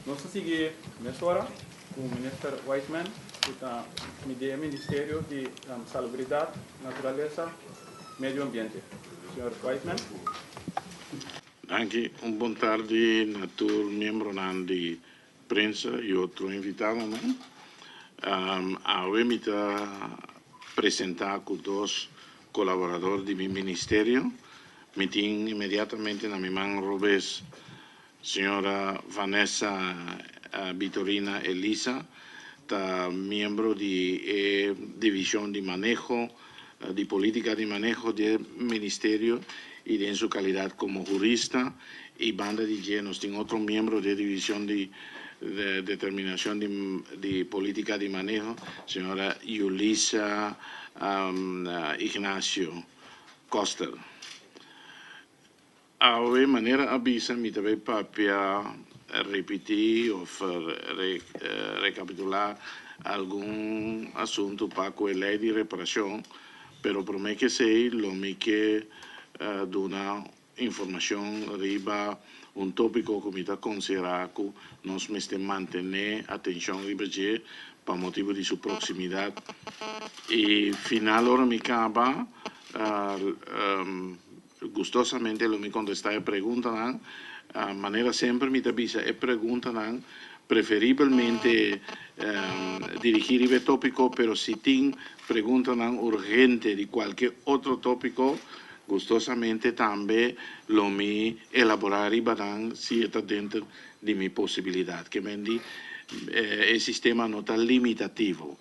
Nós seguimos nessa hora com o ministro Weissman, que está no Ministério de Salubridade, Natureza, Medio Ambiente. Senhor Weissman. Anche un buon tardi a tutti i membri di prensa e altri invitati. Avemi presentare con due collaboratori del mio ministero. Mi tengo immediatamente na mia mano Robes, signora Vanessa Vitorina Elisa, membro di divisione di manejo, di politica di manejo del ministerio y en su calidad como jurista, y banda de llenos, tiene otro miembro de división de determinación de política de manejo, señora Yulisa Ignacio Coster. De manera avisa, mi también papia repetir o recapitular algún asunto para la ley de reparación, pero prometo que sei lo que dona información arriba un tópico que está considerado que nos mete mantener atención arriba para motivo de su proximidad. Y final ahora me acaba gustosamente lo me contestar preguntan manera siempre me avisa e preguntan preferibilmente dirigir el tópico, pero si tienen preguntas urgente de cualquier otro tópico, gustosamente también lo me elaborar y badan si está dentro de mi posibilidad, que mendi el sistema no está limitativo.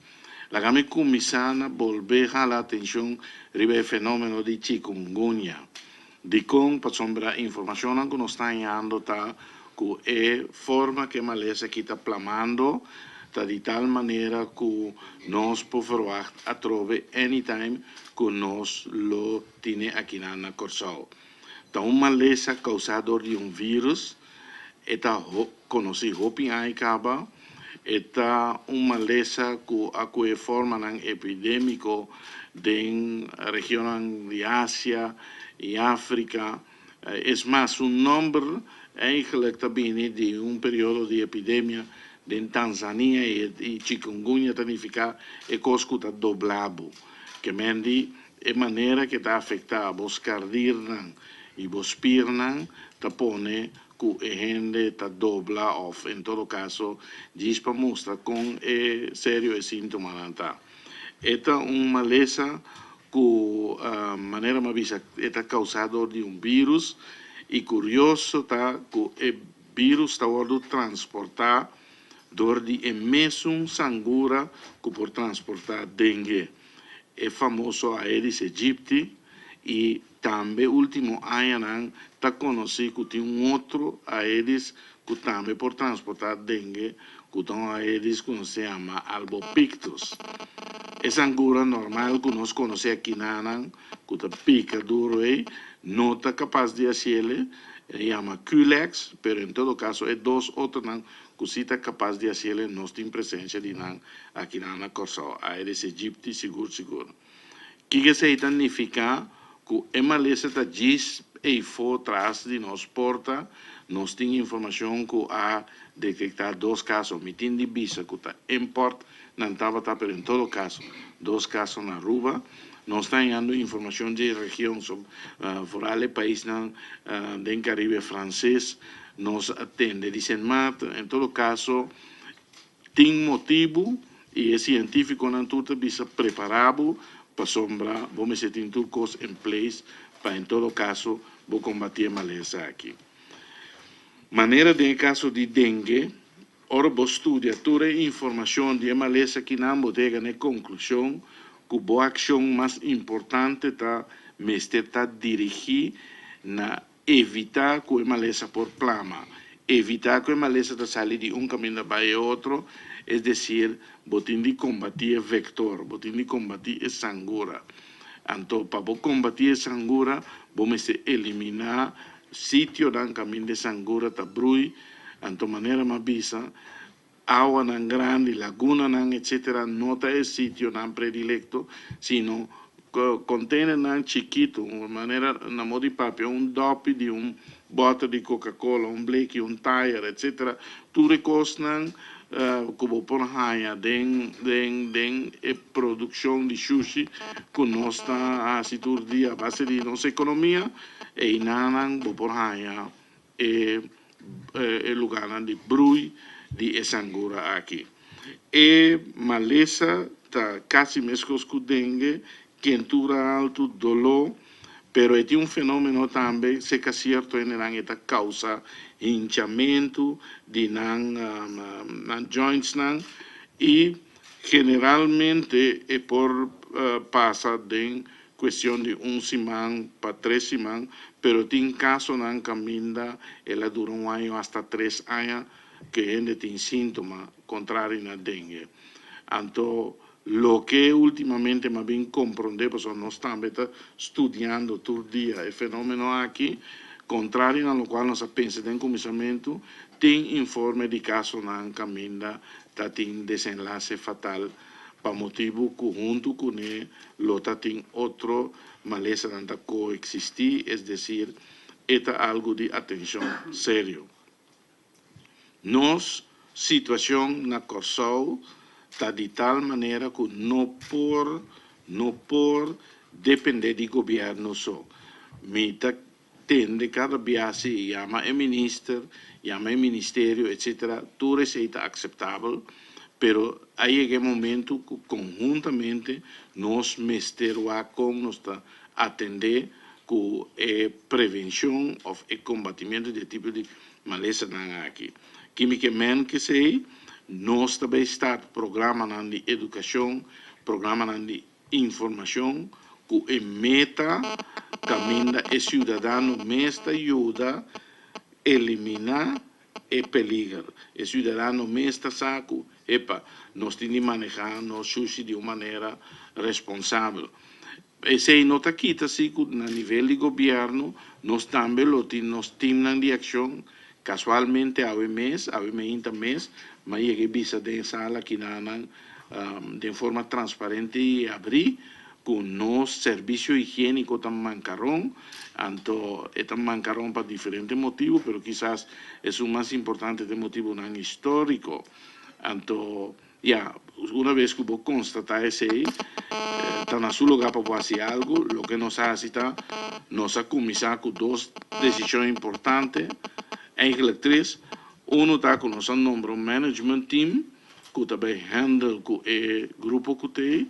La gama comisana volver a la atención sobre el fenómeno de chikungunya. De con para información que nos está dando ta que forma que maleza que está plamando ta de tal manera que nos podemos a trove anytime que nos lo tiene aquí en la Corsao. Ta un maleza causado de un virus está conocido hopi aikaba está un maleza que forma epidémico de región de Asia y África. Es más, un nombre eigenlijk también de un periodo de epidemia en Tanzania y chikungunya significa e coscuta doblado, que mendi e manera que está afectada vos cardirnan y vos pirnan, te pone que gente está dobla o en todo caso, dispa mostra con serio síntoma nanta. Esta un maleza que manera más vista está causado de un virus y curioso está que el virus está siendo transportado door die mesmo sangura que por transportar dengue. É famoso Aedes aegypti e também último ano está conhecido que tem outro Aedes que também por transportar dengue, que é um Aedes que se chama Albopictus. Essa angura normal que nós conhecemos aqui na Anang, que está pica duro aí, não está capaz de fazer, chama Culex, mas em todo caso é dois outros que se está capaz de fazer, nós temos presença de nan aqui na Corsao, Aedes aegypti, seguro. Que significa que a maleza está diz e for atrás de nós porta, nós temos informação que há detectado dois casos, me tem de visa que está import, não estava, mas em todo caso, dois casos na Aruba. Nós estamos dando informação de região fora do país do Caribe francês, nos atende, dizem, mas em todo caso, tem motivo e é científico não tudo bisa preparado para sombra, vamos ter tudo coisas em place para em todo caso vou combater a maleza aqui. Maneira de caso de dengue, ora vou estudar toda a informação de maleza que não bodega na conclusão que a ação mais importante está dirigir na evitar que a maleza por plama, evitar que a maleza saia de um caminho para o outro, é decir, botin de combatir o vector, botin de combatir a sangura. Então, para combatir a sangura, vamos eliminar sítio no caminho de sangura, tá brui, então maneira mais bisa, água não grande, laguna não, etc., não está esse sítio não predilecto, sino container não chiquito, de maneira, na modo de papel, dope de bota de Coca-Cola, un blake, un tire, etc. Tu recostan como por haya den produção de sushi que nós está a situar a base de nossa economia e nanan por haya lugar de brui de esangura aqui. E maleza está quase mesmo com dengue, quentura alto, dolor, pero é um fenômeno também, se que certo é esta causa hinchamento de nan joints e generalmente é por passa de questão de semana para 3 semanas, pero tem caso nan caminda, ela dura ano hasta 3 anos, que ainda tem síntoma contrário na dengue. Então, lo que ultimamente más bien comprendemos, nós também está estudando todo dia o fenômeno aqui, contrário a lo qual nós pensamos em começamento, tem informe de caso na caminda, que tem desenlace fatal, para motivo que junto com ele, lota tem outro maleza que coexistir, é decir, é algo de atenção sério. Nos situação na COSOL está de tal maneira que não por depender do governo só. Mita tende cada viagem, chama o ministério, etc. Tudo é aceitável, pero aí é o momento que conjuntamente nós mesterwa com nós atender com a prevenção ou o combatimento de tipo de maleza aqui. Quimicamente que sei, nós também estamos programando de educação, programando de informação, que a meta caminha é cidadão mesmo ajuda a eliminar o perigo. O cidadão mesmo sabe que nós temos que manejar nosso sushi de uma maneira responsável. E se não está aqui, no nível de governo, nós também temos temas de ação. Casualmente, há um mês, mas eu visa de sala que de forma transparente e abrir com nosso serviço higiênico tam mancaron, então é mancaron para diferentes motivos, mas quizás é o mais importante de motivo não histórico. Então, uma vez que vou constatar isso aí, está na seu lugar para fazer algo, o que nós fazemos, nós começamos com 2 decisões importantes. Eigenlijk 3. Uno está com nosso nome, management team, que também handle com o grupo que tem.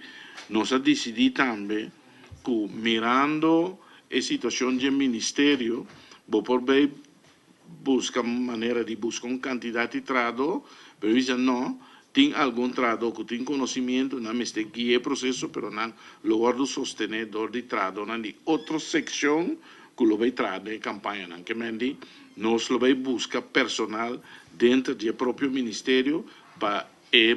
Nós decidimos também que, mirando a situação do ministério, vou por bem buscar maneira de buscar um candidato de trado, mas dizem não, tem algum trado que tem conhecimento, não me está guiando o processo, mas não lugar do sostenedor de trado, não de outra secção que lo vai trado em campanha, não que mendi. Nós vamos buscar personal dentro do próprio ministério para o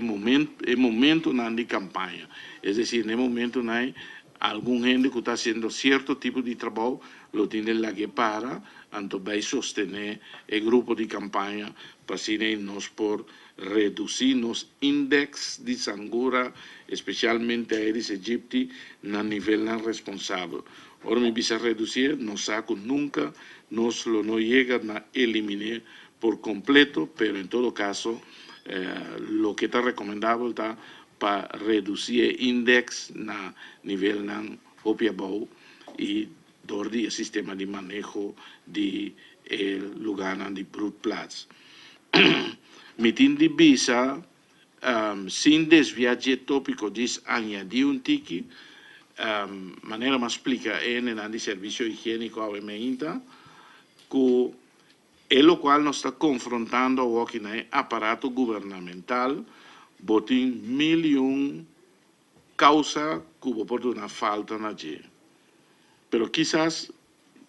momento de campanha. É decir, no momento não algum gente que está fazendo certo tipo de trabalho, lo tem lá que para, então vai sostener o grupo de campanha para assim nós por reduzir nos índices de sangura, especialmente a Aedes aegypti, no nível responsável. Ora, me bisa reduzir, não saco nunca, não chega a eliminar por completo, pero en todo caso, lo que está recomendable está para reducir o índice na nível opiabou e do sistema de manejo de lugar de broedplaats. Metin de bisa, sem desviar de tópico, diz añadir um tiki, maneira mais explica de serviço higiênico ao ementa, que é o qual nós está confrontando aqui no aparato governamental, botem 1.000.000 causa que por uma falta na gente. Pero quizás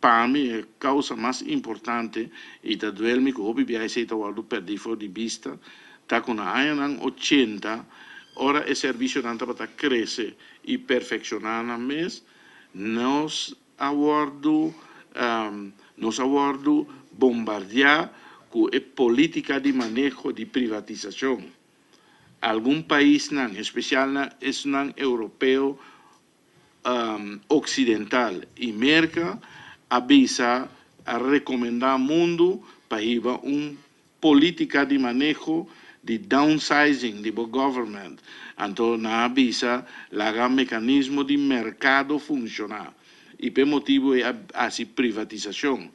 para mim a causa mais importante e da duelme que hobby viaja se tawado perdi for de vista, tá com a anos 80, ora o serviço tanto para crescer e perfeccionar na mês, nos aguardo bombardear com a política de manejo de privatização. Algum país, em especial não europeu ocidental, e América avisa a recomendar al mundo para ir a una política de manejo de downsizing de government. Entonces, na avisa la mecanismo de mercado funcionar. Y por motivo es así privatización.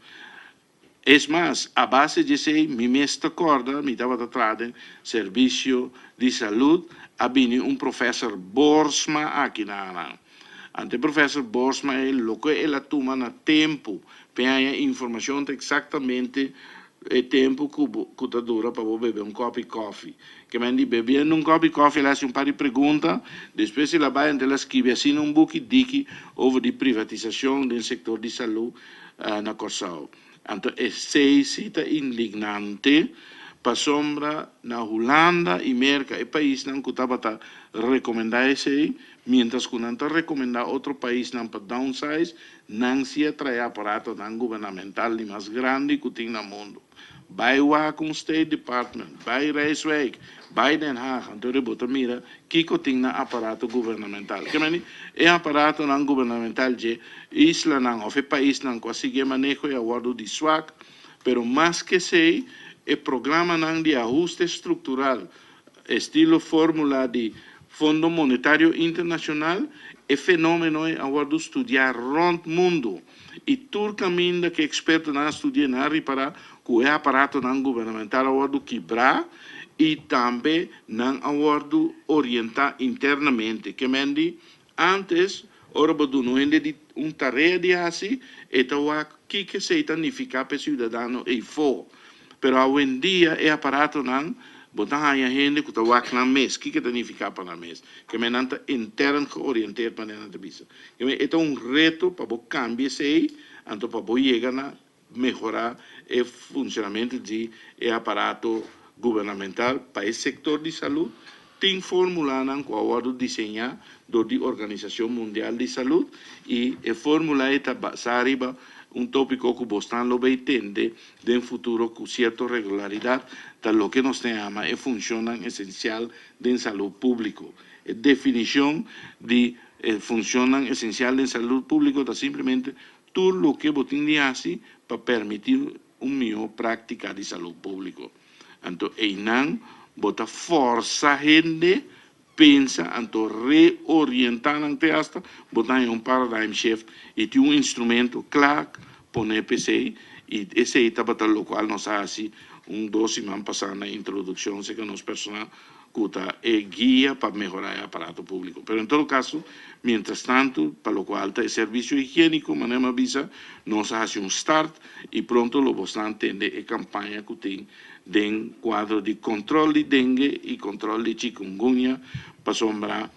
Es más, a base de ese, mi mestra corda, mi estaba tratando, servicio de salud, ha venido un profesor Borsma aquí na. Ante professor Borsma é lo que ela toma na tempo, para informação exatamente o tempo que está dura para beber um copo de café. Que me diz, bebendo um copo de café, ela faz par de perguntas, depois ela vai ela escreve assim um book dique over a privatização do setor de saúde na Corsao. Então, essa cita indignante, para sombra na Holanda e América, é país que estava a recomendar esse, mientras que não está recomendando outro país para downsize, não se atrai aparato governamental mais grande que tem no mundo. Vai lá com o State Department, vai Rijswijk, vai Den Haag, então rebota mira, que tem na aparato governamental. Que mani, é aparato não governamental de isla não, ou país não consegue manejo e aguardo de swag, pero mais que sei, o programa de ajuste estrutural, estilo fórmula de Fundo Monetário Internacional, é fenômeno agora estudar rond mundo. E todo caminho que experto não estudia na reparar que o aparato não governamental agora quebrar e também não agora orientar internamente. Que mendi antes, ora do não de tarefa de assim, então o que se significa para o cidadão e for. Pero hoje em dia, o aparato não, botar a gente que está na mesa, que significa para a mesa? Que me não está interno orientado para a mesa. É reto para cambiar isso aí, então para chegar a melhorar o funcionamento do aparato governamental para o setor de saúde. Tem fórmula que agora desenhar da Organização Mundial de Saúde e a fórmula está baseada tópico que você lo vai entender de futuro com certa regularidade, tal lo que nos chama e funciona essencial de saúde pública. A definição de funciona essencial de saúde pública está simplesmente tudo o que você hace para permitir melhor prática de saúde pública. Então, não bota força a gente pensa, então reorientar ante esta, botar em paradigm shift e tem instrumento claro, poner PC e esse aí está para o qual nós fazemos 2 semanas passando na introdução, sei que nos personal cuta é guia para melhorar o aparato público. Pero em todo caso, mientras tanto, para o qual está o serviço higiênico, manema avisa, nós fazemos start e pronto lo vamos entender a campanha que tem de quadro de controle de dengue e controle de chikungunya, para sombra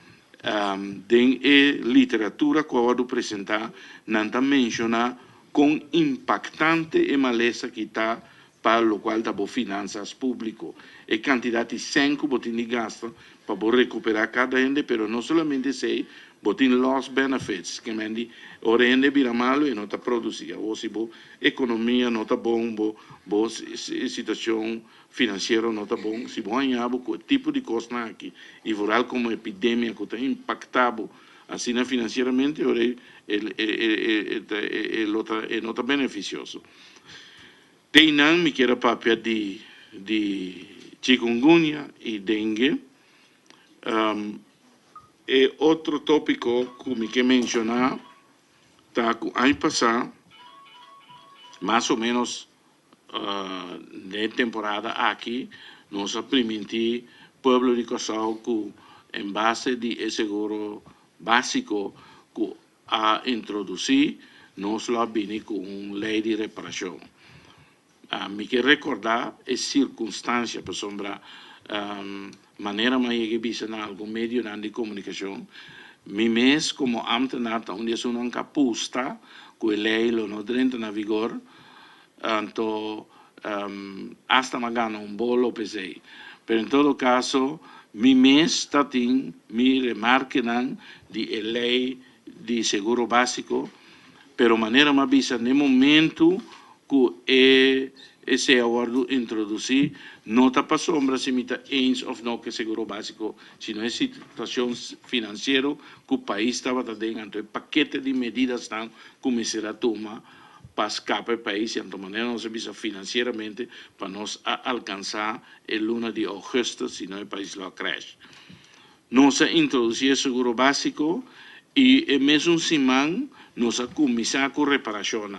de literatura que eu vou apresentar, não menciona com impactante e maleza que está para o qual está por finanças públicas. E quantidade de 5 botin de gasto para recuperar cada ende, pero não somente sei, botin lost benefits, que mendi, o rende vira malo e não está produzindo. Ou se a economia não está bom, a situação financeira não está bom, se bom ganhava com o tipo de coisa aqui, e viral como epidemia que está impactado, assim financeiramente, é não está beneficioso. Tem não me quer papel de chikungunya e dengue. E outro tópico que me quer mencionar, tá, que ano passado, mais ou menos de temporada aqui, nós permitimos ao povo de Corsao que, em base de seguro básico que a introduzir, nós lo abrimos com uma lei de reparação. Me quer recordar a circunstância, para sombra, maneira mais que bisa na algum meio de comunicação, mi mês como ambtenaar, onde é uma capusta, que a lei não entra na vigor, então, hasta magana bolo pesei. Pero em todo caso, mi mês está tem, mi remarque de lei de seguro básico, pero maneira mais bisa, no momento que esse acordo introduzir, não está para sombra se está eens ou não que seguro básico, sino é situação financeira que o país estava dando, então o paquete de medidas estão começar a tomar para escapar el país y de manera nos avisa financieramente para nos alcanzar el 1 de agosto, si no el país lo crash. Nos ha introducido el seguro básico y el mes un simán nos ha comenzado con reparación.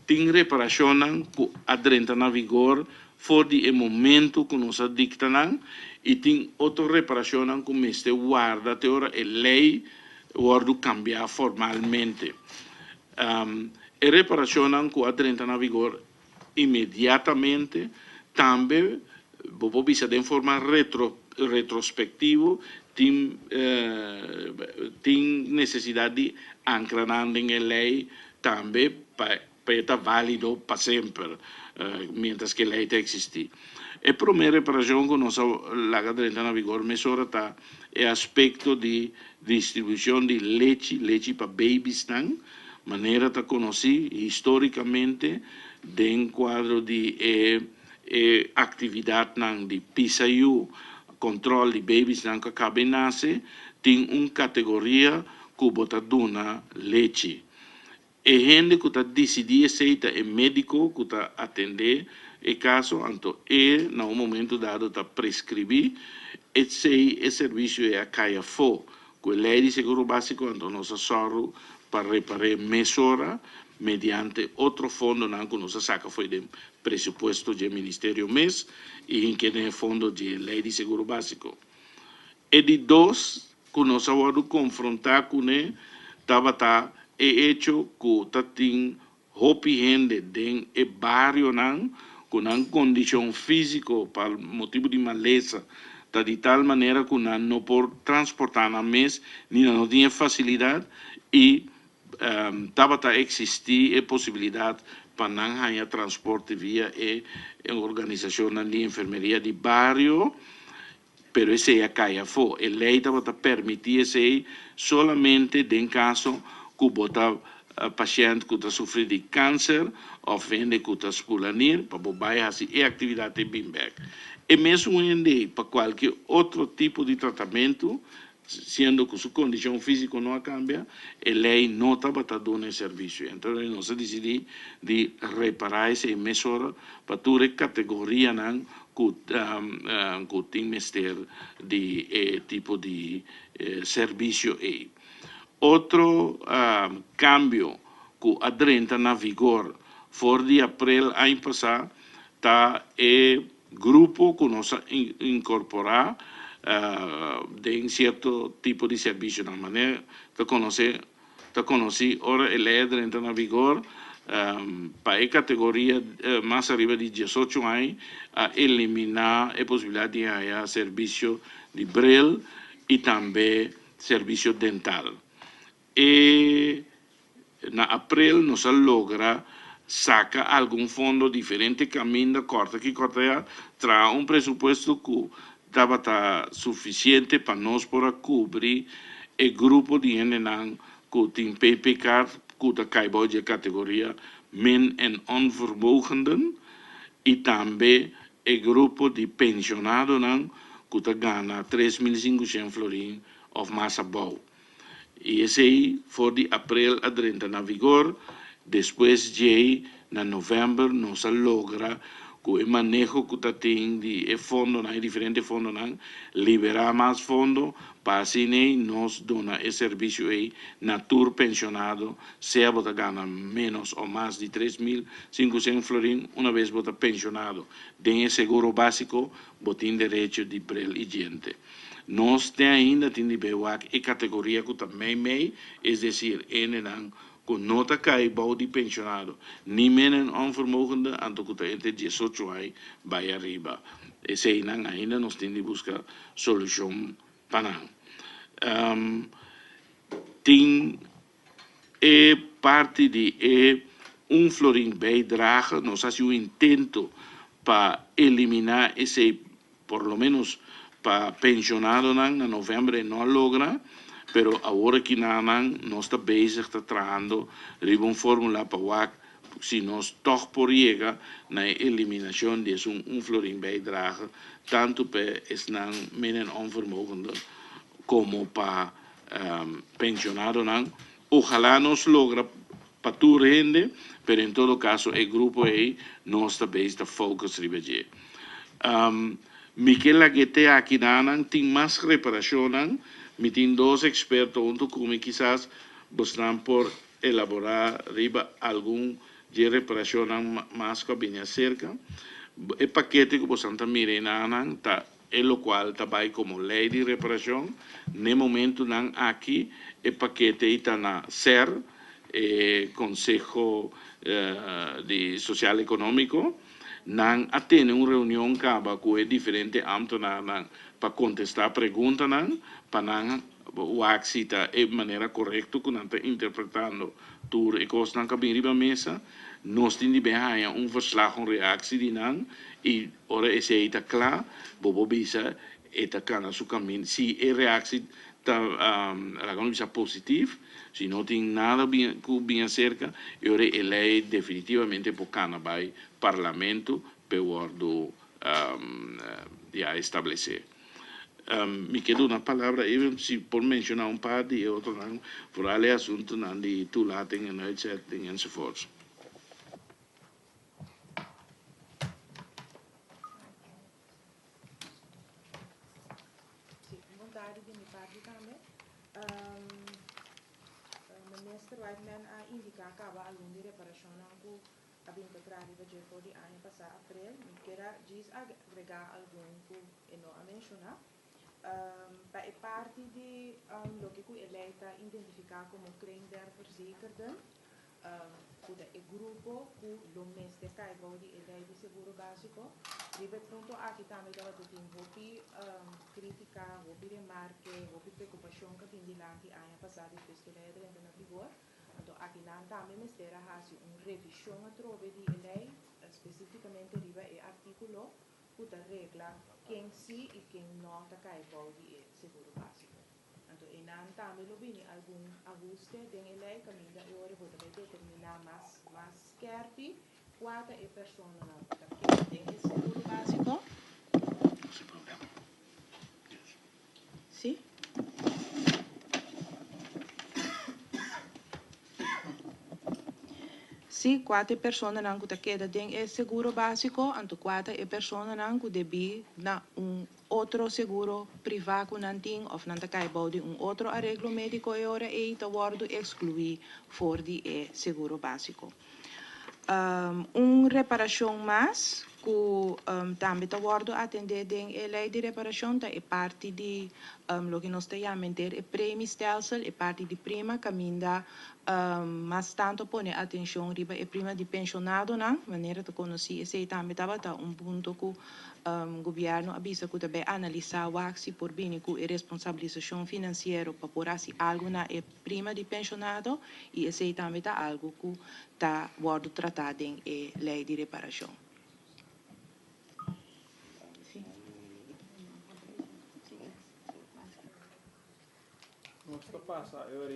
Tiene reparación que adrenta na vigor for el momento que nos dictan y tiene otra reparación que me esté guarda teora el ley guarda cambiar formalmente. El reparación que adrenta na vigor inmediatamente también bobo bisa de forma retrospectiva tem necesidad de anclar en la ley también para estar válido para siempre, mientras que la ley existe. La primera reparación que nos la entra en vigor mesura está el aspecto de distribución de leche para babies, manera está conocida históricamente de un cuadro de actividad de PISA-U, control de babies que acabam de nascer, tem uma categoria que bota dona leite. E gente que está decidindo aceita é médico que está atender o caso, então no momento dado está prescrever, esse serviço é a caia fo, que a lei de seguro básico então nos sorro para reparar mesura mediante outro fundo que nos saca foi do presupuesto do Ministério MES e em que é fundo de lei de seguro básico. E de dois, que nós vamos confrontar com ele, estava é hecho que tem hopi gente dentro do barrio com uma condição física para motivo de maleza, tá de tal maneira que não pode transportar na mês, nem não tinha facilidade e estava a existir a possibilidade para não ter transporte via a organização de enfermeria de barrio, pero esse é a caia fo. A lei estava a permitir esse solamente em caso que bota paciente que está sofrendo de câncer ou vende que está espulanir, para bobar assim a atividade de bimback. E mesmo para qualquer outro tipo de tratamento, sendo que sua condição física não cambia, a lei não estava dando esse serviço. Então, nós decidimos de reparar essa mesura para toda a categoria que tem mister de tipo de serviço. Outro cambio que adrenta na vigor for de abril ano passado está o grupo que nós incorporar de certo tipo de serviço na maneira que conhecer ora a lei entra na vigor para a categoria mais arriba de 18 anos a eliminar a possibilidade de ter serviço de braille e também serviço dental. E na abril nós logra saca algum fundo diferente caminho corta que corta traz presupuesto que estava suficiente para nós para cobrir o grupo de gente que tem PPK que está caibou de categoria min en onvermogenden e também o grupo de pensionados que está ganha 3.500 florins ou mais abaixo. E esse aí foi de abril a 30 na vigor, depois de na novembro nós logra com o manejo que está tendo de fundo, diferentes fundos, liberar mais fundos para assim nós donar esse serviço aí na tour pensionado, se você ganha menos ou mais de 3.500 florins, uma vez você pensionado, tem seguro básico, você tem direito de brel e gente. Nós temos ainda tem de BWAC e categoria que também é decir, que não está caibou de pensionado, nem menos onvermogende, anto que está entre 18 anos vai arriba. Esse ainda nós temos de buscar solução para não. Tem parte de florim bijdrage, nós fazemos intento para eliminar esse, por lo menos para pensionado na novembro não logra, pero agora que nós está bezig está trabalhando de fórmula para WAC, se nós toch por llegar na eliminação de florim bijdrage, tanto para os menos onvermogenden como para pensionado. Ojalá nos logra para tu rende, pero en todo caso el grupo aí não está bem está focus ribeje. Miquel Laguete aqui nanan tem mais reparação, me tem dois expertos onde como quizás buscan por elaborar riba algum de reparação mais que venha cerca. O paquete que você está mirando nanan tá é o qual está vai como lei de reparação. No momento nan aqui o paquete está na SER, Consejo de Social Económico. Nan atende uma reunião caba com diferentes ambos para contestar perguntas para nan o axita de maneira correta que não está interpretando tudo e coisas não cabem riba mesa nós temos bem verslag reactie de nan e ora esse aí está claro bobo bisa está cana su caminho se a reactie está bisa positivo se não tem nada bem cerca ora ele é definitivamente por cana vai parlamento per ordo já estabelecer. Me quedo una palavra, even si por mencionar un par de otros, por alle asuntos de toelating en uitzetting enzovoorts. Sì, vontade di mi parte também. Minister Whiteman ha indicato che aveva alcune reparazioni che abbiamo creato per gli anni passati, april, che era già aggregare alcune che non ha menzionato. Bij parte die lo che qui eletta identifica come crender verzekerden, il gruppo che lo meste caibo di elei di seguro basico, rivet pronto a che tambe da tutti in hopi critica, hopi remarche, hopi preoccupazione che quindi l'anti anni passati questo lei è entrata in vigore, anto a che l'anta me mestera hasi un revisione a trove di elei, specificamente riva e articolo da regla quem sim e quem não está caibo de seguro básico. Então, e não também lo bem algum ajuste den lei caminha e ora pode determinar mais scherpi quanto é pessoa não está tem seguro básico. Sim. Sim, quatro pessoas não que queda tem seguro básico, então quatro pessoas não que deve na outro seguro privado não tem ou não está de outro arreglo médico e ora é está word excluir for de seguro básico. Reparação mais que também está word atender den lei de reparação tá é parte de lo que nós chamamos de premiestelsel é parte de prima caminha mas tanto pone atenção riba e prima di pensionado na maneira de conhecer esse também estava ponto que o governo avisa que também analisar o axi por bem com a responsabilização financeira para por assim algo na e prima di pensionado e esse também está algo que está word tratado em lei de reparação. Nós passa eu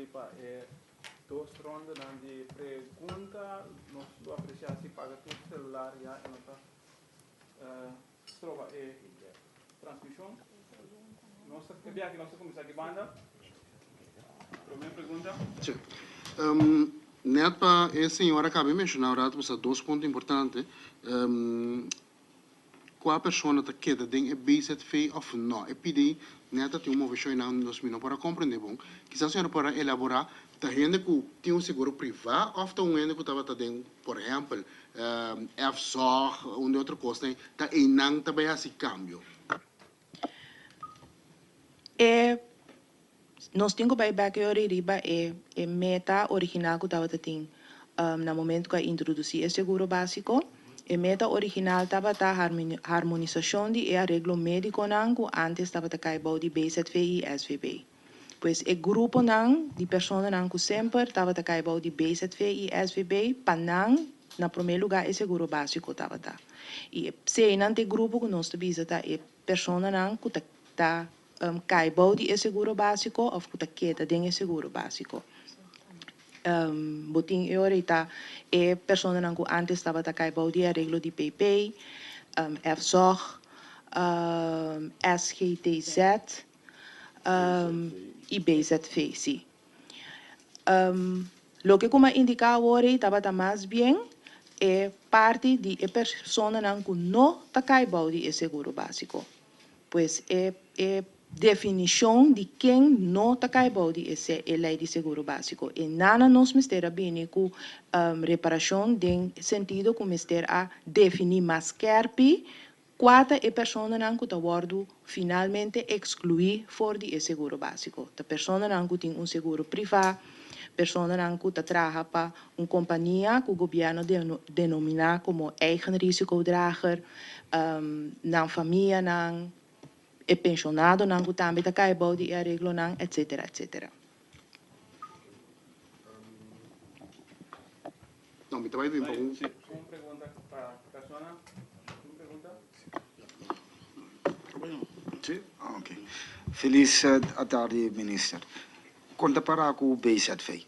dos rondas de pergunta, nós apreciamos se paga tudo celular já e nós trova transmissão. Nós aqui nós começar de banda. Primeira pergunta. Sim. Net para a senhora acabou de mencionar dois pontos importantes. Qual pessoa está queda em BZV ou não? E pedir neta tem uma versão não nos mino para compreender bom. Quizás a senhora para elaborar da gente que tem um seguro privado ou tem gente que estava tendo, por exemplo, F-SOG ou outra coisa, está em não também esse câmbio. Nós temos que ver que a meta original que estava tendo no momento que introduzir o seguro básico. A meta original estava a harmonização de arreglo médico que antes estava a cair de BZV e SVB. Pois o grupo de pessoas que sempre estava a cair de BZV e SVB, para na primeiro lugar, o seguro básico estava. E se não tem grupo que nós visitamos, é pessoas que está caibo de seguro básico ou que queda de seguro básico. Botin ahorita pessoa que antes estava a caibo de arreglo de PP, FSOG, SGTZ e BZV, sim. Lo que como indicaba ahora estaba más bien parte de persona que no está caibao de seguro básico. Pues definição de quem não está caibao de esse lei de seguro básico. E nada nos mistério bem com reparação de sentido com mistério a definir mais carpi quanta é pessoa não que está finalmente excluir fora de seguro básico. A pessoa não que tem seguro privado, pessoa não que trabalha para uma companhia que o governo denomina como eigen risicodrager, na família não e pensionado não que também está caibao de arreglo não, etc, etc. Não, me trabalho bem para um. Sí, una pregunta para la persona. ¿Una pregunta? Sim? Ok. Feliz tarde, minister. Conta para o BZV.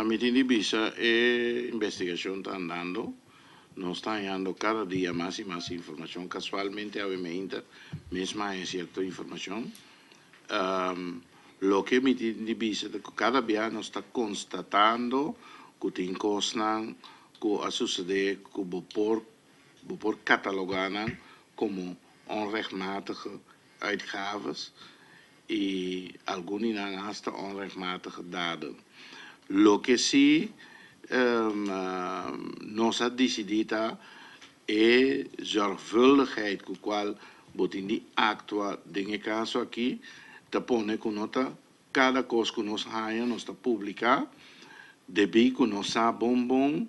Mi tiene visa e investigación está andando. Nos está llegando cada día más y más información. Casualmente, obviamente, misma es cierta información. Lo que mi tiene visa, cada día nos está constatando que tiene cosas que ha sucedido que por catalogan como onrechtmatige uitgaves y algunas hasta onrechtmatige daden. Lo que sí nos ha decidido es zorgvuldigheid con cual botindi actua en caso aquí te pone con nota cada cosa que nos haya nos está publica de que nos ha bombón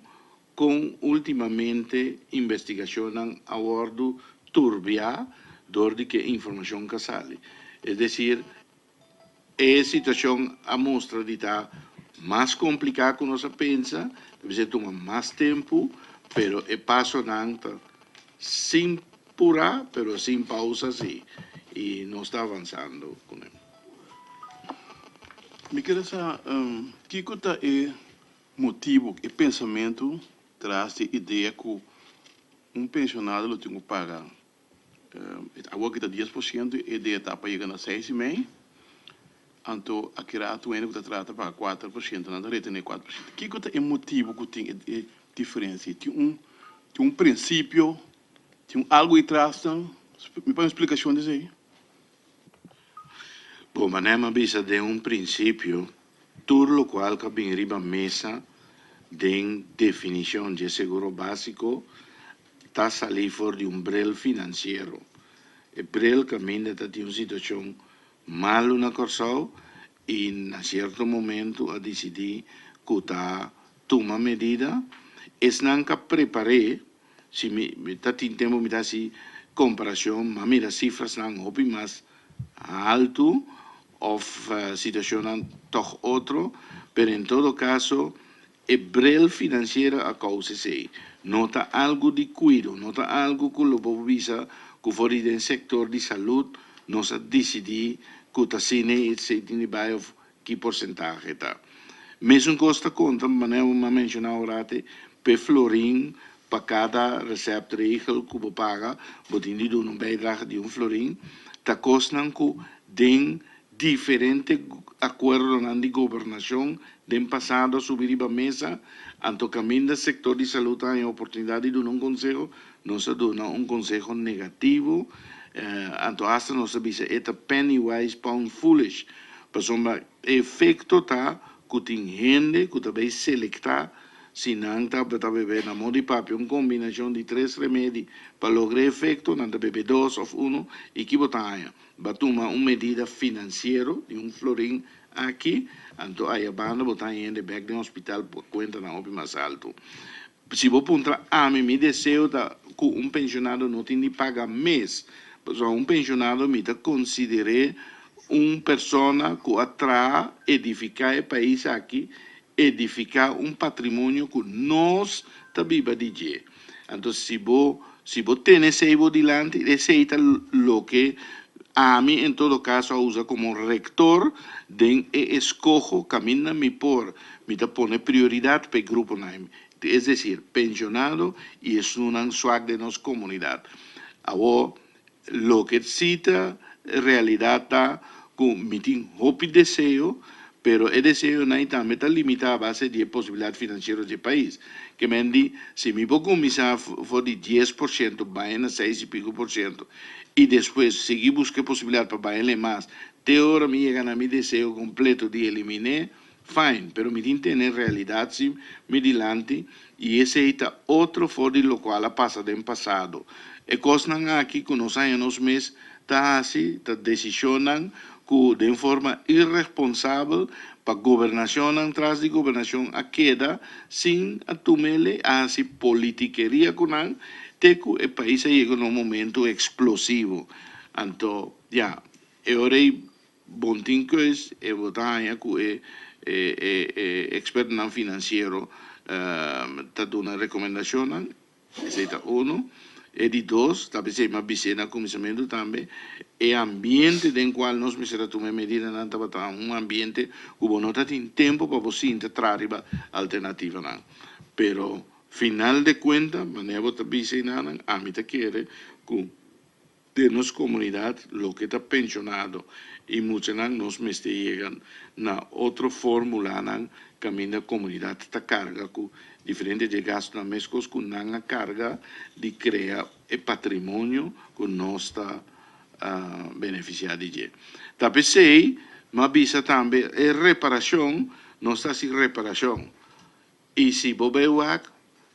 con últimamente investigación a bordo turbia de que información que sale. Es decir, es situación a mostrar de estar más complicada que se piensa, debe tomar más tiempo, pero el paso nada sin pura, pero sin pausa, sí, y no está avanzando con él. Me quero saber que é motivo e pensamento traz de ideia que pensionado lo tem que pagar agora que está 10% e de etapa chega a 6,5%, então aqui a tua ainda que trata para 4%, não dá nem 4%. Que é motivo que tem diferença? Tem princípio, tem algo atrás, me pode uma explicação disso aí? Bom, mas não bisa de princípio, tudo o qual que vem riba mesa de definição de seguro básico está salindo fora de brel financeiro. O brel caminha de uma situação mal na Corsau e, em certo momento, a decidir que está tomando medida. Es não que preparei, se me está tentando me dar comparação, mas mira cifras não opi mais alto, ou situação toch outro, pero em todo caso, o brel financeiro a causa se nota algo de cuidado, nota algo que o povo visa que for do sector de saúde, nós decidir que está sendo esse nível que porcentagem está. Mesmo custa conta, mas eu mencionar agora, per florin, para cada receptregel que você paga, você tem de dar uma bijdrage de florin, está custando que den diferentes acordos de governação, den passado a subir a mesa, anto caminho do sector de saúde tem a oportunidade de dar conselho, não se dá conselho negativo, anto hasta não se diz é penny wise, pound foolish, mas o efeito está que tem gente que também selecta, se não está beber na mão de papel, uma combinação de 3 remédios para lograr efeito, não está beber 2 ou 1, e que botar vai tomar uma medida financeira de florim aqui, então aí a banda botar em back de hospital por conta na OP mais alto. Se vou apontar a mim desejo que pensionado não tem de pagar mês, mas pensionado me considera pessoa que atrai edificar o país aqui, edificar patrimônio que nós também vamos dizer. Então, se você tem esse delante, esse é o que a mim, em todo caso, usa como rector de escojo, camina me pone prioridade para o grupo, é decir, pensionado e es um swag de nossa comunidade. Agora, o que cita, realidade está com me tem hope desejo, pero el deseo también está limitado a base de posibilidades financieras del país. Que me di, si mi puedo comisar por de 10%, vayan a 6 y pico por ciento, y después seguir buscando posibilidad para bajarle más, te ahora me llegan a mi deseo completo de eliminar, fine, pero me tiene tener realidad sí, me delante, y ese es otro for de lo cual pasa del pasado. E cosas aquí con los años mes, está así, está decisionan, de forma irresponsable para gobernación tras de gobernación a queda sin atumele así politiquería con teco el país llega en un momento explosivo. Entonces, ya, ahora bontin que es votar con experto financiero está dando una recomendación, ese es uno. E de dois, talvez seja uma vicena comissamento também, é ambiente em qual nós precisamos tomar medida não tá um ambiente que não tem tempo para você entrar a alternativa não. Pero final de conta, maneira de vicena não, a mim te quer que de nossa comunidade, lo que está pensionado e muitos não nos chegam na outra fórmula não, caminho da comunidade está carga com diferente de gastos na mescos com a carga de criar o patrimônio que nós está beneficiado de. Talvez sei, mas bisa também é reparação, nós está sem reparação. E se bobear,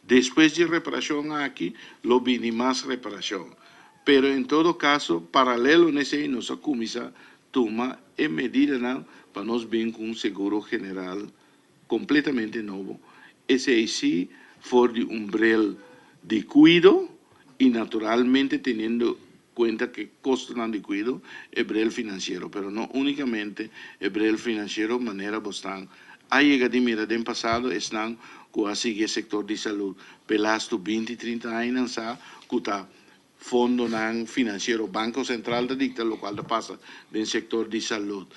depois de reparação aqui, lo vini mais reparação. Pero em todo caso, paralelo nesse, nossa comissão toma e medida para nós vir com um seguro general completamente novo. Ese ahí sí for de umbrel de cuido y naturalmente teniendo cuenta que costan de cuido el brel financiero, pero no únicamente el brel financiero de manera bastante. Ha llegado de mira del pasado están casi el sector de salud, pelasto 20, 30 años que está fondo financiero, Banco Central de dicta, lo cual pasa del sector de salud.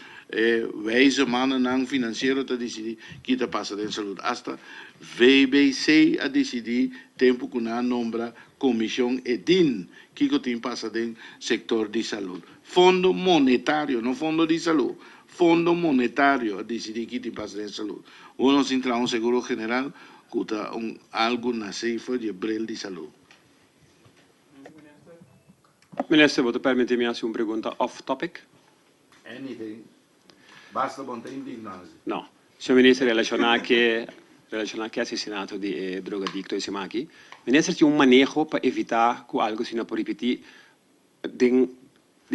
Wijze mannen financiero te decidir que te pasa de salud. Hasta VBC a decidir tempo que na nombra comisión EDIN que tem pasa del sector de salud. Fondo monetario, no fondo de salud. Fondo monetario a decidir que te pasa de salud. Uno se entra un seguro general que está algo na cifra de brel de salud. Minister, vou permitir-me fazer uma pergunta off-topic? Anything. Basta manter indignância. Não. Senhor Ministro, relacionado com o assassinato de drogadicto esse aqui, Ministro, tem manejo para evitar que algo se não pode repetir, em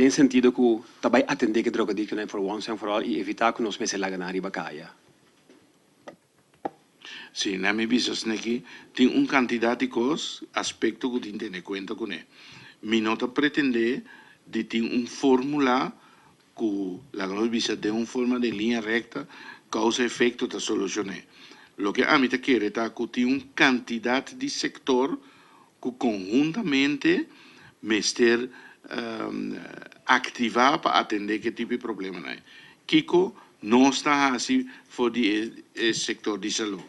sentido que também atender que drogadicto não for once and for all e evitar que nós me se lá na riba caia. Sim, na minha visão aqui tem quantidade de coisas, aspectos que tem que ter conta com ele. Mi nota pretende de ter fórmula que la visa de una forma de línea recta causa-efecto da solucionar. Lo que a mí te quiere es que tiene una cantidad de sector que conjuntamente me esté activado para atender qué tipo de problema hay. Kiko no está así por el sector de salud.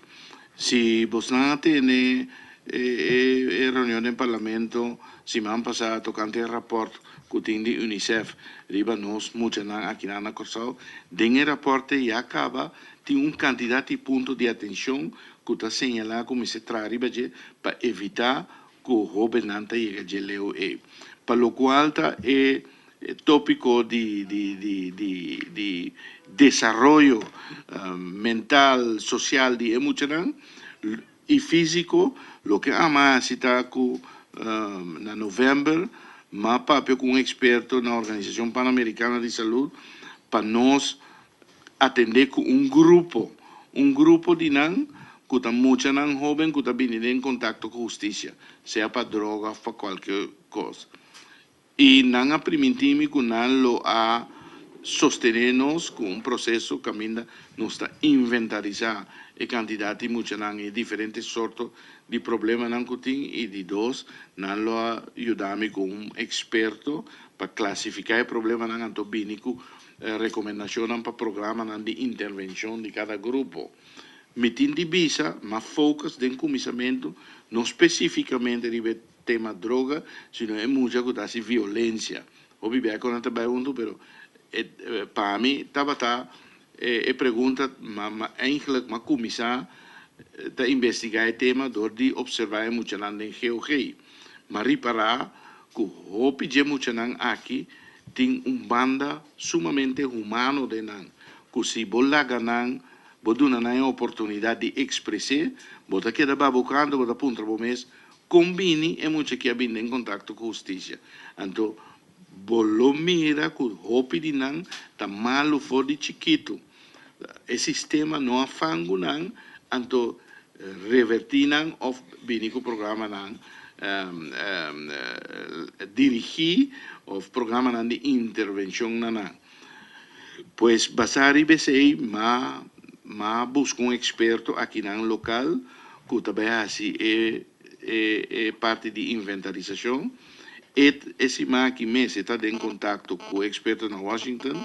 Si vos no tenés reunión en Parlamento, si me han pasado tocante el rapport que tiene de UNICEF, riba nos muchos aquí en la Corsao, en el reporte ya acaba, tiene una cantidad de puntos de atención que está señalado como se trae para evitar que el gobernante llegue a leo. Para lo cual está el tópico de desarrollo mental, social de Emuchanan y físico, lo que ama citar que en noviembre, más papel con un experto en la Organización Panamericana de Salud, para nos atender con un grupo de nan, que está mucha nan joven que está viniendo en contacto con justicia, sea para droga, para cualquier cosa. Y nan a permitirme que nan lo a sostenernos con un proceso que nos está inventarizar a cantidad de mucha nan y diferentes sortes de problemas nan que tiene y de dos, nan lo a ayudarme con un experto para clasificar el problema nan anto bínico recomendación para programas de intervención de cada grupo. Mi de visa, más focus de comisamiento, no específicamente de tema droga, sino es mucha cosa de violencia. Obviamente con esta pregunta, pero para mí estaba pergunta, mas eigenlijk maar commissar te investigar het tema door die observar muito em geografia. Mas reparar que o hopi de muito aqui tem banda sumamente humano de nan. Que se bola ganan, boduna na oportunidade de expressar, bota que da babucando, bota punta bo mês, combine e muito que abinde em contato com justiça. Então, bolo mira que o hopi de nan tá malo for de chiquito. O sistema não afango nan, então revertir nan of bini o programa nan dirigir o programa nan de intervenção nan. Pues basar e BCI ma busca experto aqui nan local que também assim é parte de inventarização. Esse aqui mês está em contato com o experto na Washington.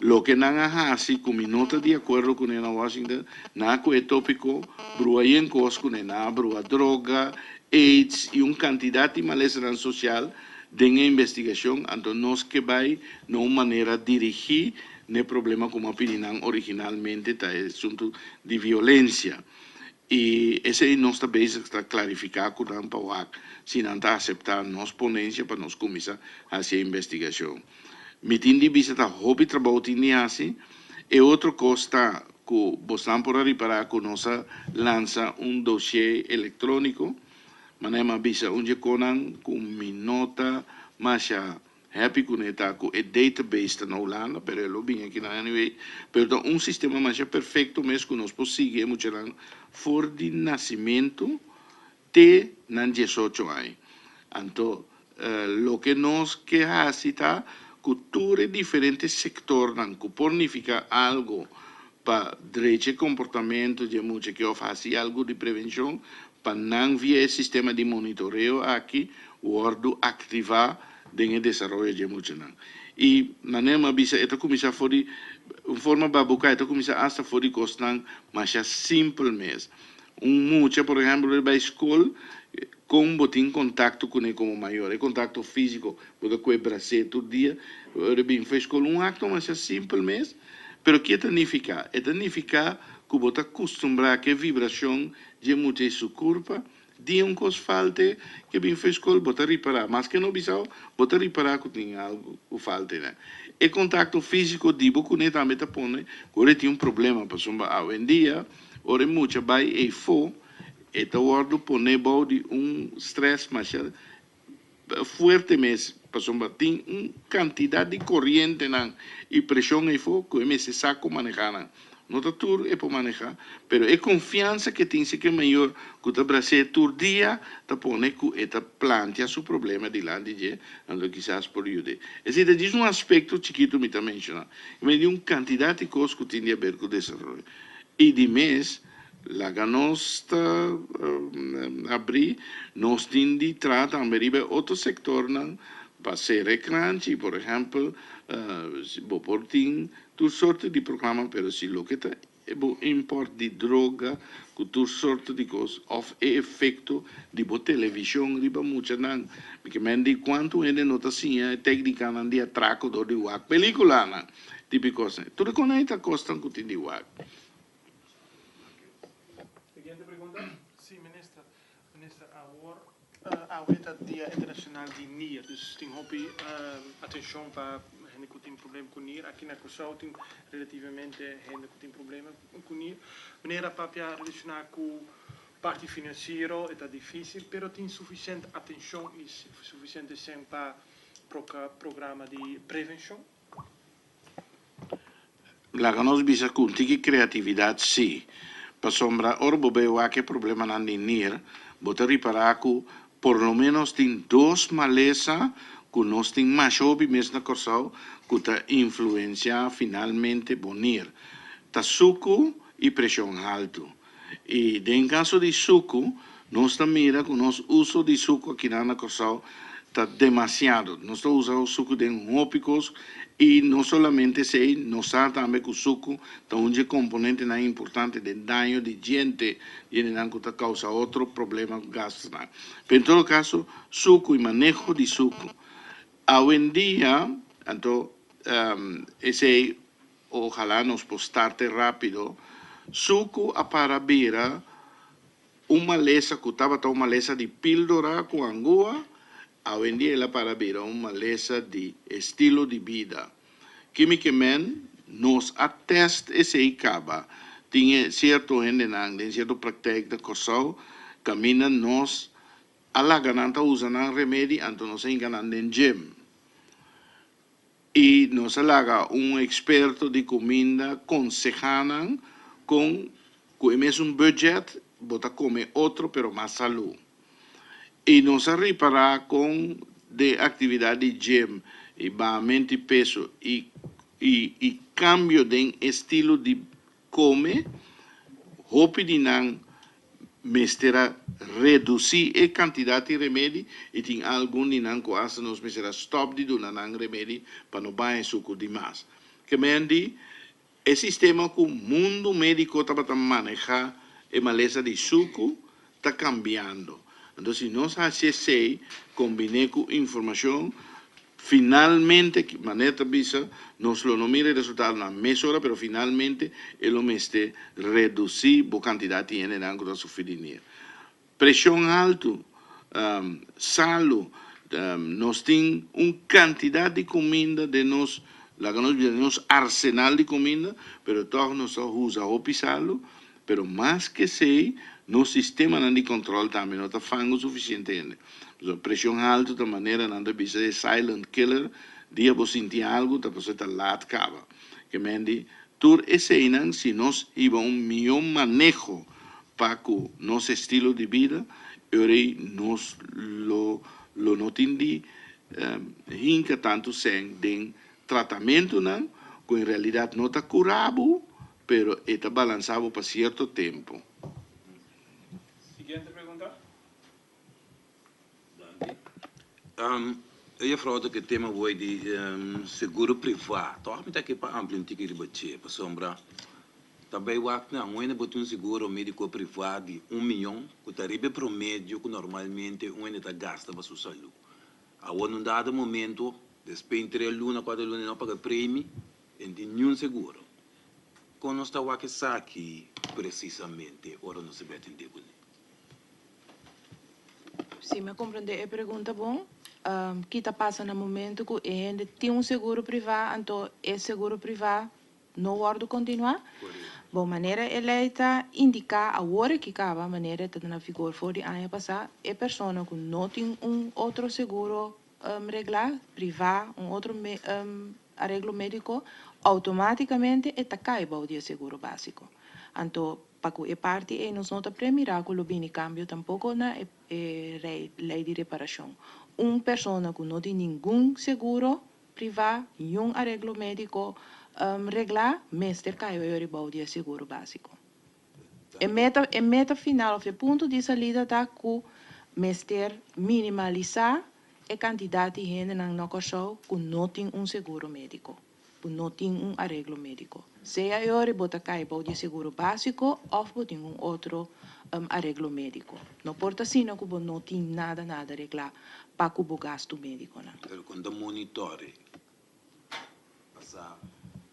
Lo que não hace, como nota de acordo com na Washington, na que é tópico, brua em cosco, na brua droga, AIDS e quantidade de malestar social de investigação, então nós que vai não maneira dirigir o problema como a pedinan originalmente tá assunto de violência. E esse é nossa base está clarificar com o PAUAC, se não está aceitar nossa ponência para nós começar a fazer a investigação. Mitin de vista está hobby trabalho de assim, e outra coisa que você por reparar que nós lança dossiê eletrônico, mas bisa onde conan com minota, mas happy com eta com database na Holanda, pero eu bem aqui na anyway, pero sistema mais perfeito mesmo que nós conseguimos gerar for de nascimento de 18 anos. Então, lo que nós que está cultura diferentes sectores que pornifica algo para direito de comportamento de muitos que fazem algo de prevenção para não via sistema de monitoreo aqui o ativar dentro do desenvolvimento de muitos e maneira bisa esta começa fora forma babuca esta começa hasta fora costan mas é simples mesmo muita por exemplo vai escola com botin contato com ele como maior é contato físico porque com o braço todo dia bem fez com acto mas é simples mesmo pero que é tanificar que bota acostumbrar que vibração de muita sua curva de cos falte que bem fez com bota reparar mas que não bisau bota reparar que tem algo o falte né e contato físico dibo com ele também tá põe agora tem problema para somba em dia ora muita vai e fo eta wordo pone body stress mas fuerte mesmo para tem quantidade de corrente e pressão e fogo que me se saco manejar não tá tudo é para manejar pero é confiança que tem se que maior que o Brasil todo dia tá pone que eta plantea seu problema de lá de ando quizás por ajude esse diz aspecto chiquito me também mencionar me de quantidade de coisas que tem a ver com o desenvolvimento e de mês la ganosta abrir nos tindi trata a outro sector para ser recrante por exemplo boportin tu sorte de programa pero se lo que está import de droga com tu sorte de coisas of efeito de televisão riba muita nan porque mendi quanto ele nota assim técnica nan de atraco do de wak película nan típico assim tudo conecta costa com tindi wak. Sim, minister, agora Dia Internacional de NIR, dus tem hobby atenção para gente que tem problema com NIR, aqui na Cusau tem relativamente gente que tem problema com NIR, maneira para relacionar com parte financeira é difícil, mas tem suficiente atenção e suficiente tempo para programa de prevenção. La que nós bisa com criatividade sim. Para sombra, ora veo que problema não NIR, botar reparar que por lo menos tem dois maleza que nós tem mais hobby mesmo na Corsau que está influencia finalmente bonir. Tá suco e pressão alto. E em caso de suco, nós também mira que o nosso uso de suco aqui na Corsau está demasiado. Nós estamos usando suco de hópicos e não somente sei, nós também que o suco está um componente importante de dano de gente e que causa outro problema gastronômico. Em todo caso, suco e manejo de suco. Hoje em dia, então, esse ojalá nos postarte rápido, suco a parabira, uma maleza que estava uma maleza de píldora com angua, a vendia ela parabira, uma maleza de estilo de vida. Quimicamente, nos atesta esse acaba. Tinha certo gente não, tem certo prática de corsão, camina nos alagananta usando remédio, então nos enganando em gym. E nos alaga experto de comida aconsejanan com o mesmo budget, bota comer outro, pero mais saúde. E nos reparar com de atividade de gym, e baixamente peso, e cambio de estilo de come, hope de não mestera reduzir a quantidade de remédio e tem algum de não quase nos mestera stop de donar remédio para não baixar suco demais. Que mendi, o sistema que o mundo médico está manejar a maleza de suco está cambiando. Então, se nós hacemos combinar com informação, finalmente, maneira bisa, nos lo no mire resultado na mesura, pero finalmente, ele meste reduzir a quantidade de energia da sofrer. Pressão alta, saúde, nós temos uma quantidade de comida de nos arsenal de comida, pero todos nós usamos o pisalo, pero mais que sei, no sistema de controle também não está fazendo o suficiente. Pressão alta de maneira não bisa de silent killer, dia você sentir algo, tá você tá lá acaba. Que mendi, tur esse inan se nós iba melhor manejo para o nosso estilo de vida, aí nós lo não tindi hinca tanto sem de tratamento não, que em realidade não está curado, pero está balançado para certo tempo. Siguiente pregunta. Eu falo que o tema foi de seguro privado. Então, a gente aqui para ampliar um pouquinho de bater, para sombrar. Também o acto não é botar um seguro médico privado de 1 milhão, que está ribe promédio que normalmente um ainda gasta para sua saúde. A um dado momento, depois de 3 lunas, 4 lunas, não paga prêmio, e tem nenhum seguro. Quando nós estamos aqui, precisamente, ora não se mete em débito. Sim, me compreender a pergunta bom. Que está passando no momento que a gente tem seguro privado, então esse seguro privado não pode continuar. Bom, maneira ele está indicar a hora que acaba, maneira está na vigor for de ano passado, a pessoa que não tem outro seguro regular, privado, outro arreglo médico, automaticamente está caindo o seguro básico. Então, para que a parte e nós não está premirar que o bem cambio tampouco na lei de reparação. Uma pessoa que não tem nenhum seguro privado, nenhum arreglo médico regular, mestre caiu o seguro básico. A meta final, o ponto de saída está que mestre minimalizar a quantidade de gente na nossa que não tem seguro médico, que não tem arreglo médico. Seja eu botar caiba de seguro básico ou botar outro arreglo médico. Não importa assim, não tem nada arreglar para o gasto médico. Quando monitore, passar,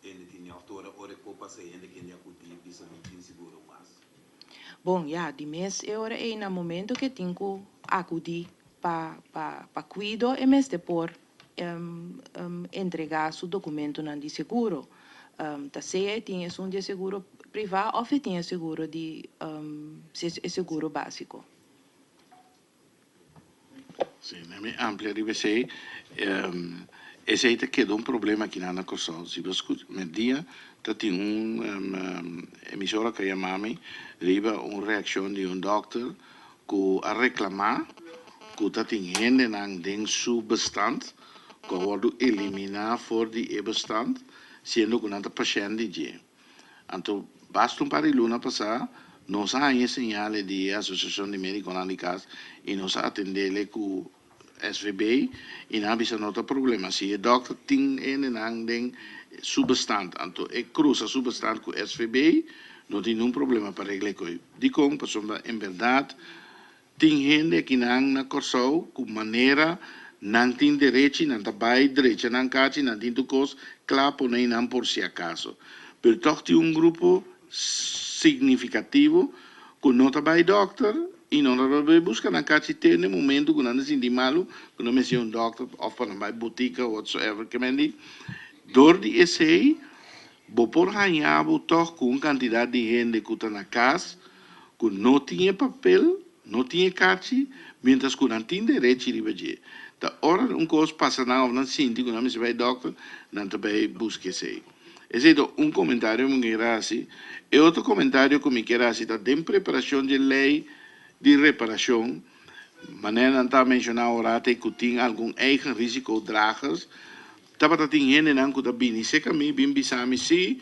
ele tem autora, ora que passa ele que ele não tem seguro mais. Bom, de mês hora é no momento que tem que acudir para cuidar e mês depois entregar seu documento de seguro. Seja tem de seguro privado ou tem seguro de seguro básico. Sim, me amplia de você. Esse aí quedou problema aqui na Corsão. Se você me dia, tem emissora que chama-me, riba reação de doctor que a reclamar que tem gente em seu bestand, que pode eliminar for de bestand, sendo que não paciente de. Então, basta para a luna passar, nós há sinais de Associação de Médicos Analistas e nós atendemos com SVB e não há nota problema. Se o doctor tem substante, então é cruza substante com SVB, não tem nenhum problema para reglar com ele. Digo, em verdade, tem gente que não na Corsão com maneira não tem direito, não trabalha direito, não cate, não tem coisa, claro, nem não por si acaso. Pero toch tem grupo significativo que não trabalha doctor e não trabalha busca na cate tem no momento que não se sente malo, que não me se doctor ou para uma botica ou whatsoever que me diz, door de esse vou por ganhar toch com quantidade de gente que está na casa, que não tinha papel, não tinha cate, mientras que não tem direito de ir. Da hora coisa passa na hora, não sente que não se vai doctor, não também busca esse. Esse é comentário que me quer assim. E outro comentário que me quer assim, tem preparação de lei de reparação, maneira não está mencionando agora, que tem algum eigen risco dragers, estava tem gente não que está bem, e se que me bem bisami se,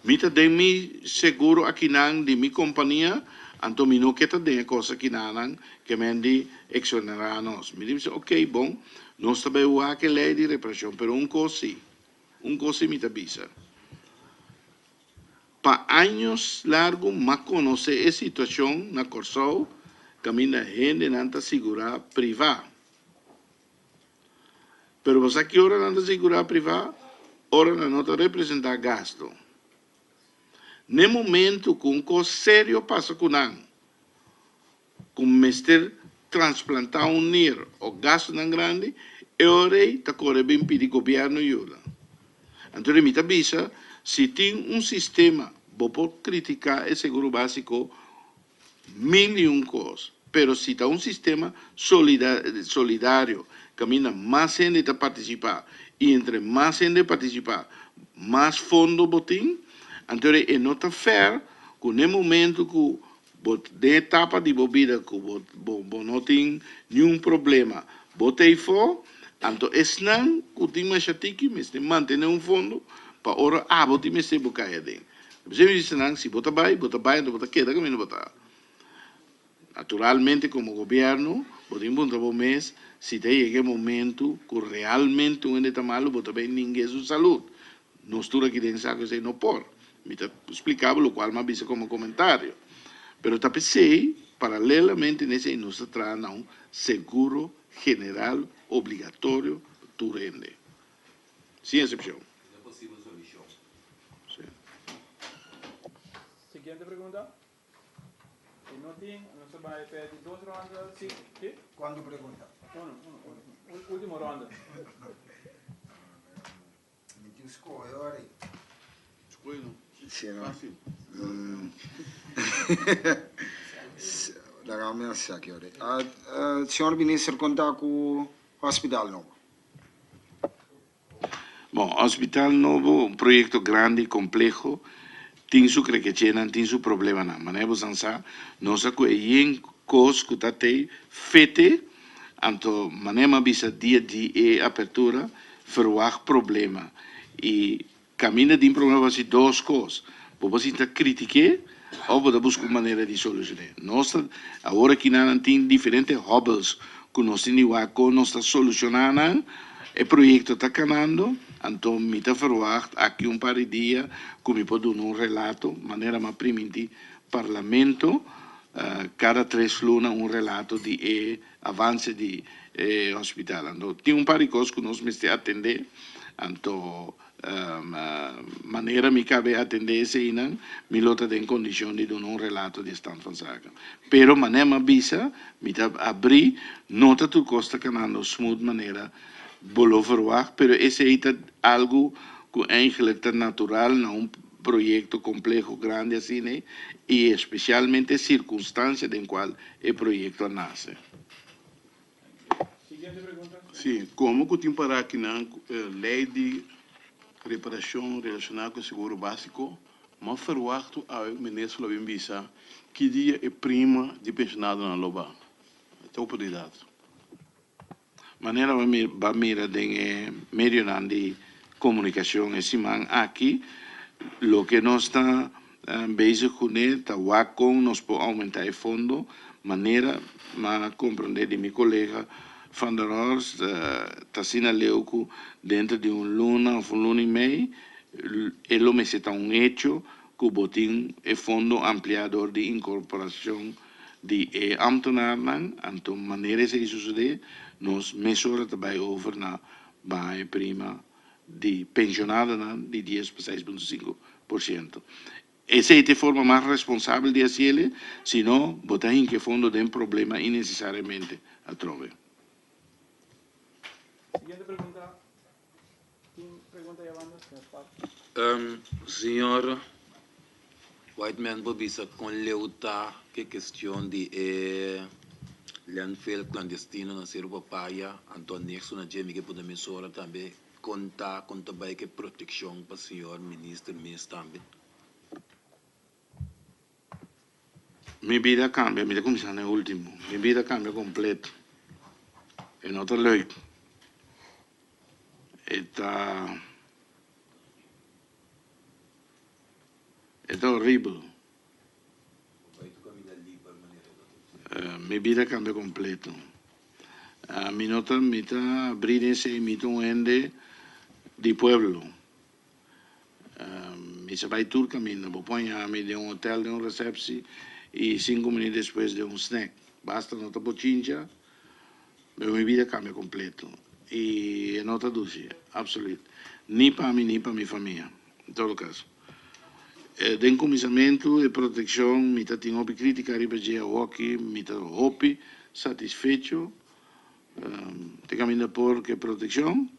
me tá tem mi seguro aqui não de minha companhia, então me não quer tem coisa aqui não que me ande exonerar nós. Me diz, ok, bom, nós também o que lei de reparação, pero coisa me tá bisa. Pa anos largo, mas conhece a situação na Corsol, camina gente não está segura privada. Pero você que ora não está segura privada, ora não está representar gasto. No momento que coisa sério passa com não, como mestre transplantar nível ou gasto não grande, é hora está correndo bem pedir governo ajuda. Então, me avisa, se tem sistema, vou criticar o seguro básico, mil coisas, pero se está sistema solidário, camina mais gente a participar, e entre mais gente participar, mais fundo botim, então é nota fair, que no momento que de etapa de bebida que não tem nenhum problema, botei fora, então é não que tem mais chatiki, mas tem manter fundo para ora botem mais se bucaia dentro. Você me diz não, se bota vai, então bota queda caminho botar. Naturalmente, como governo, podemos botar mês, se tem aquele momento que realmente um está malo, bota bem ninguém sua saúde. Não estou aqui dentro saco se não por. Me explicava, o qual me avisa como comentário. Pero tapecei, paralelamente, nesse não se trata um seguro general obrigatório do rende. Sem exceção. É possível solução. Siguiente pergunta. No se vai pedir 2 rondas, sim? Quando pergunta? Última ronda. Me diz escolhe, olha aí. Escolhe não. Sim, não. Fácil. Legal, merci aqui, olha. Senhor ministro, conta com o hospital novo. Bom, hospital novo, um projeto grande e complexo, tem sua crequechena, tem seu problema na maneira sansa, nossa coisa que está feita, então maneira bisa dia de abertura, verwacht problema e caminha de problema vai ser 2 coisas, você está criticar ou você busca uma maneira de solucionar. Nós agora que não tem diferentes hobbies que nós temos nós está solucionando, o projeto está caminhando. Então, me está verwacht aqui par de dias que me pode dar relato, maneira mais primitiva, parlamento, cada 3 lunas relato de avanço de hospital. Então, tem par de coisas que nós temos que atender, então, maneira me cabe atender esse ainda, me lota em condição de dar relato de stand van zaken. Pero, maneira bisa, me está abrir, nota tu costa canando smooth maneira, bolo verwacht, pero esse é algo que eigenlijk natural na projeto complexo grande assim, né? E especialmente circunstância em qual o projeto nasce. Siguiente pergunta. Sim, como que tem para aqui na lei de reparação relacionada com o seguro básico, mas verwacht ao ministro da Bimbisa que dia é prima de pensionado na Loba. Até oportunidade. Maneira vai mirar de meio de comunicação esse man aqui, o que nós está bezig com ele, está com nós por aumentar o fundo, maneira mas compreender de meu colega Van der Horst, está sinalando que dentro de luna ou luna e meio, ele me está hecho que botin o fundo ampliador de incorporação de ambtenaren, então maneira se suceder, nós mesura também over na bem prima de pensionada de 10 para 6,5%. Essa é a forma mais responsável de fazer, senão botar em que fundo tem problema innecessariamente a trove. Siguiente pregunta. ¿Quién pregunta llamando? Señor Paz. Senhor Whiteman, Bobisa, com leuta que questão de landfill clandestino na Cerro Papaya, Antônio Nexo na Jamie que podemos mesura também, conta bem que proteção para o senhor ministro mesmo também. Mi vida cambia, mira como en el último, mi vida cambia completo. En otro lado, está horrible. Mi vida cambia completo. Mi nota abrir ese mito ende de pueblo. Mi se va a tour camino, voy a ponerme de un hotel, de un recepción, y 5 minutos después de un snack. Basta nota bochincha, pero mi vida cambia completo. Y nota dulce, absoluto. Ni para mí, ni para mi familia, en todo caso. Den comissamento e protección, mi tengo que criticar y ver hockey, mi tengo satisfecho, te camino por que protección.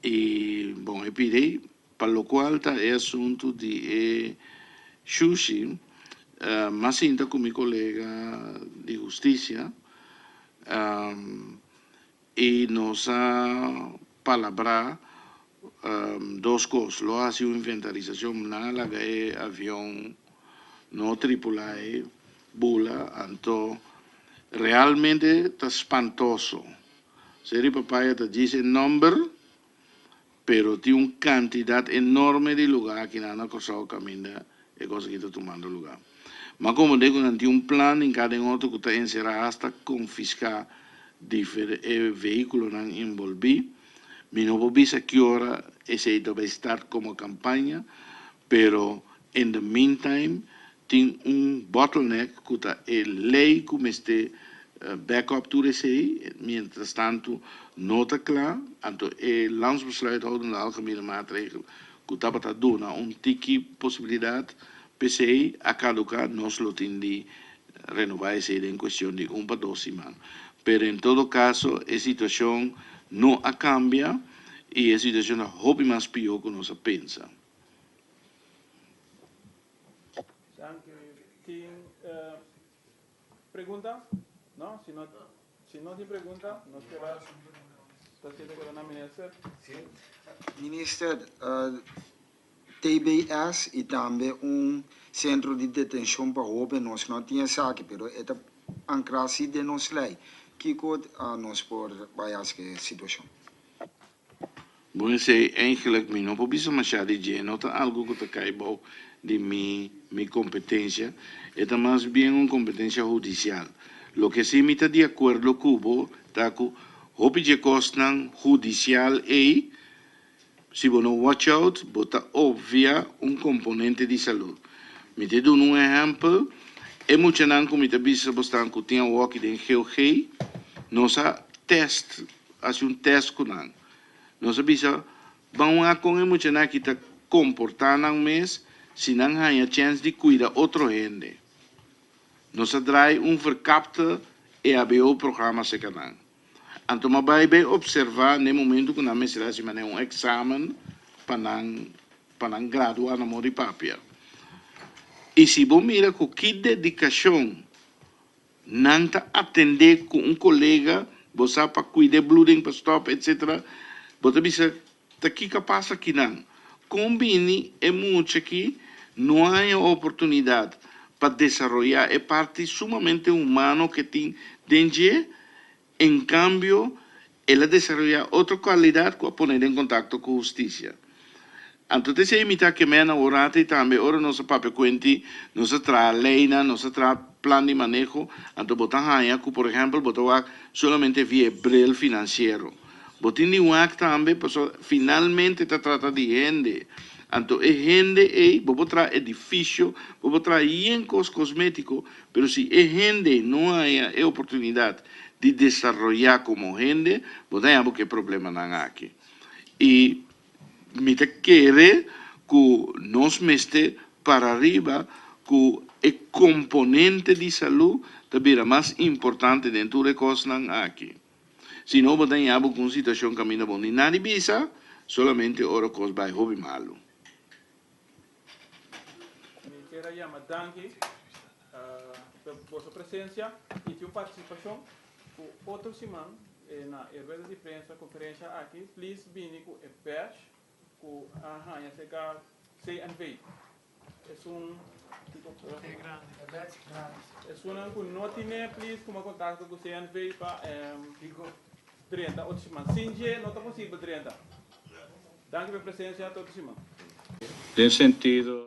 Y, bueno, pide, para lo cual está el asunto de sushi, más cinta con mi colega de justicia, y nos ha palabrado dos cosas. Lo hace una inventarización, nada de avión no tripulado, bula, entonces realmente está espantoso. Seri Papaya te dice nombre, pero tiene una cantidad enorme de lugar que no han cruzado camino y cosas que están tomando lugar. Mas como digo, no tiene un plan en cada otro que está encerrado hasta confiscar vehículos envolvidos. Mi no voy a qué hora ese debe estar como campaña, pero en the meantime, tiene un bottleneck que está ley como este backup to ese, mientras tanto, no está claro, entonces el landsbesluit houden de algemene maatregelen, que está para dar un tiki posibilidad, PCI, a caducar, nos lo tiene renovar ese en cuestión de 1 para 2 semanas. Pero en todo caso, la situación no cambia y la situación es más peor que nos piensa. ¿Quién pregunta? No, si no tiene pregunta, nos queda la ministra. Minister, TBS e também centro de detenção para jovens, nós não tínhamos aqui, mas é a ancração de nossa lei. Que coisa nós por essa situação? Bom, sei, eigenlijk, não precisa mais de dinheiro, não é algo que está caindo de minha competência, é mais bem uma competência judicial. Lo que sí me está de acuerdo Cubo, está com o de costan judicial e si vos no watch out, bota obvia un componente de salud. Me te doy un ejemplo, e mucha nan como te bisa bostan que tiene walk in GeoG, nos hace un test con nan. Nos bisa vamos a con mucha nan que te comportan un mes, si nan hay chance de cuidar otro gente. Nos draai un verkapte EHBO-programma se kan. En toen bij observar, no momento que na mesra se mané un examen para graduar na mori papia. E se você mira com que dedicação, não tá atender com um colega, você para cuidar blooding, para stop, etc. Você bisa tá que capaz aqui não. Combine é muito aqui, não há oportunidade para desarrollar é parte sumamente humano que tem dentro, em cambio, ela desarrolla outra qualidade que a poner em contato com a justiça. Então, se imita que me orate e também, ora nossa papel quente, nossa traz lei, nossa traz plano de manejo, então, botar aí, por exemplo, botar solamente via brel financeiro. Botar um act também, finalmente, está tratando de gente. Então, é gente, vou botar edifício, vou botar cosmético, mas se é gente, não há oportunidade de desarrollar como gente, pues tenemos que problema não aqui. E me quer que nos meste para arriba que o componente de saúde também é mais importante dentro de coisas aqui. Se não, você tem uma situação que caminha bom, e nada bisa, solamente ora coisa vai hobby malo. Me quero chamar danke por sua presença e sua participação. Outra semana, na rueda de prensa, conferência aqui, please vini com a patch, com a ranha seca CNV. É um não tinha, please, como contato com o CNV para 30, outra semana. Sem dia, não está possível 30. Danke pela presença, outra semana. Tem sentido.